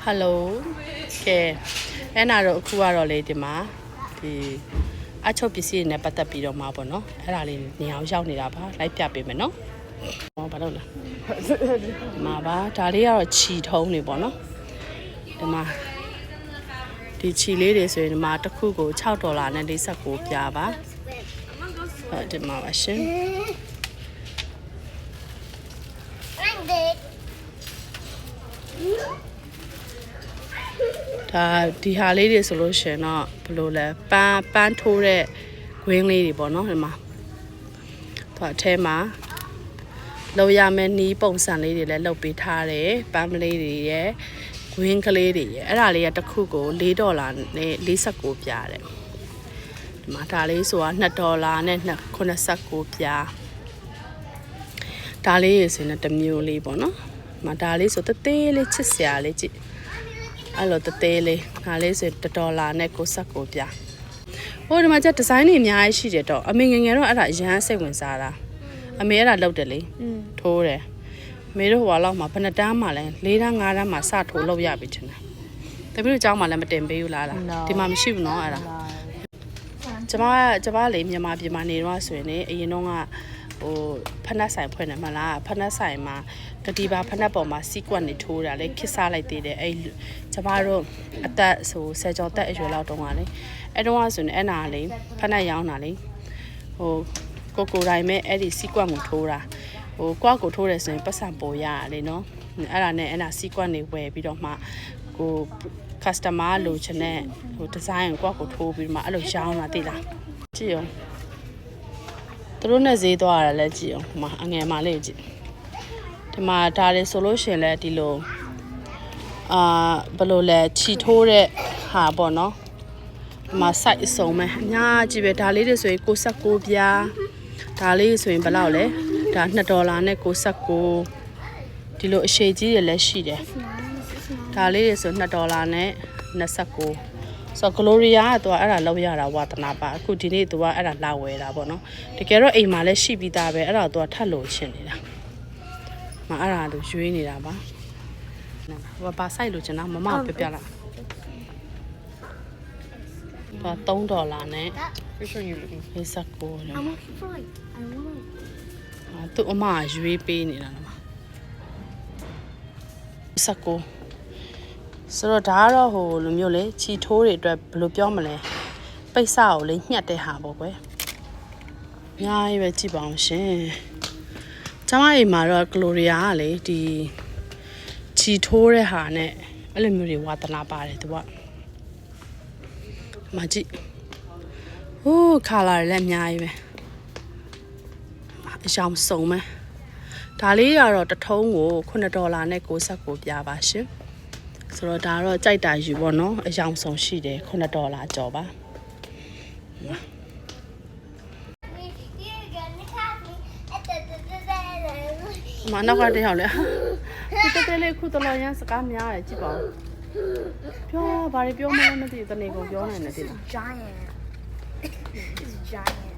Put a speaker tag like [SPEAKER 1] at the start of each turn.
[SPEAKER 1] Hello ကဲအဲ့နာတော့အခုကတော့လေဒီမှာဒီအချုပ်ပစ္စည်းတွေနဲ့ပတ်သက်ပြီးတော့မှာပေါ့နော်အဲ့ဒါလေးနေအောင်ရောက်နေတာပါလိုက်ပြပေးမယ်နော်ဟောဘာလို့လဲဒီမှာပါဒါလေးကတော့ခြီထုံးနေပေါ့နော်ဒီမှာဒီခြီလေးတွေဆိုရင်ဒီမှာတစ်ခုကို$6နဲ့49ပြားပါဒီမှာပါရှင်ဒါဒီဟာလေးတွေဆိုလို့ရှင်တော့ဘယ်လိုလဲပန်းထိုးတဲ့ဂွင်းလေးတွေပေါ့နော်ဒီမှာသူအထဲမှာလောက်ရမယ်နီးပုံစံလေးတွေလည်းလုပ်ပေးထားတယ်ပန်းလေးတွေရဲ့ဂွင်းကလေးတွေရဲ့အဲ့ဒါလေးကတစ်ခုကို$4နဲ့49ပြားတယ်ဒီမှာဒါလေးဆိုတာ$2နဲ့89ပြားဒါလေးရယ်ဆိုရင်တစ်မျိုးလေးပေါ့နော်ဒီမှာဒါလေးဆိုသေးလေးချစ်စရာလေးကြည့်အဲ့လိုသေးလေးဒါလေးဆို$1နဲ့69ပြားဟိုဒီမှာကျဒီဇိုင်းတွေအများကြီးရှိတယ်တော့အမေငယ်ငယ်တော့အဲ့ဒါအရန်စိတ်ဝင်စားတာအမေအဲ့ဒါလုပ်တယ်လေထိုးတယ်အမေတို့ဟိုလောက်မှာဘယ်နှတန်းမှလဲ4တန်း5တန်းမှာစထိုးလုပ်ရပြီထင်တယ်တပည့်တို့ကျောင်းမှာလည်းမတင်ပေးဘူးလားဒီမှာမရှိဘူးနော်အဲ့ဒါကျမလေမြန်မာပြည်မှာနေတော့ဆိုရင်လေအရင်တော့ကဟိုဖက်နှက်ဆိုင်ဖွင့်တယ်မလားဖက်နှက်ဆိုင်မှာကတိပါဖက်နှက်ပေါ်မှာစီကွက်နေထိုးတာလေခစ်စားလိုက်သေးတယ်အဲ့ကျမတို့အသက်ဆိုဆယ်ကျော်သက်အရွယ်လောက်တုန်းကလေအဲ့တုန်းကဆိုရင်အဲ့နာလေဖက်နှက်ရောင်းတာလေဟိုကိုတိုင်းမဲ့အဲ့ဒီစီကွက်ကိုထိုးတာဟိုကွက်ကိုထိုးတယ်ဆိုရင်ပတ်စံပေါ်ရလေနော်အဲ့ဒါနဲ့အဲ့နာစီကွက်နေဝယ်ပြီးတော့မှကိုcustomer လိုချင်တဲ့ဟိုဒီဇိုင်းကိုကွက်ကိုထိုးပြီးမှအဲ့လိုရောင်းတာသိလားကြည့်အောင်သူတို့နဲ့ဈေးသွားရတာလဲကြည့်အောင်ဒီမှာအငယ်မလေးကြည့်ဒီမှာဒါလေးဆိုလို့ရှင်လဲဒီလိုဘယ်လိုလဲခြီထိုးတဲ့ဟာပေါ့နော်ဒီမှာ site အစုံပဲအများကြီးပဲဒါလေးတွေဆိုရင်69ပြားဒါလေးဆိုရင်ဘယ်လောက်လဲဒါ$2နဲ့69ဒီလိုအရှိကြီးတွေလည်းရှိတယ်ဒါလေးတွေဆို$2နဲ့29ဆို Gloria ကသူကအဲ့ဒါလောက်ရတာဝါသနာပါအခုဒီနေ့သူကအဲ့ဒါလာဝယ်တာပေါ့နော်တကယ်တော့အိမ်မှာလည်းရှိပြီးသားပဲအဲ့ဒါသူကထပ်လို့ရှင်နေတာမအဲ့ဒါသူရွေးနေတာပါဟိုဘာဆိုင်လို့ကျွန်တော်မမပြပြလိုက်သူက$3နဲ့59သူအမရွေးပေးနေတာလား19ဆိုတော့ဒါကတော့ဟိုလိုမျိုးလေခြီထိုးတွေအတွက်ဘယ်လိုပြောမလဲပိတ်စကိုလေညှက်တဲ့ဟာပေါ့ကွယ်အများကြီးပဲကြည့်ပါအောင်ရှင်ကျမအိမ်မှာတော့ Gloria ကလေဒီခြီထိုးတဲ့ဟာနဲ့အဲ့လိုမျိုးတွေဝါသနာပါတယ်သူကမကြည့်ဟိုးခါလာလည်းအများကြီးပဲအယောင်စုံပဲဒါလေးကတော့တစ်ထုံးကို$9နဲ့69ပြားပါရှင်ဆိုတော့ဒါတော့ကြိုက်တာယူပေါ့နော်အယောင်ဆုံးရှိတယ်$9ကျော်ပါမနောက်ကတည်းကလေဒီတဲလေးခုတလောရန်စကားများတယ်ကြည့်ပါဦးပြောဘာတွေပြောမလဲမသိတနေကုန်ပြောနိုင်တယ်ဒီလား
[SPEAKER 2] Giant. It's giant.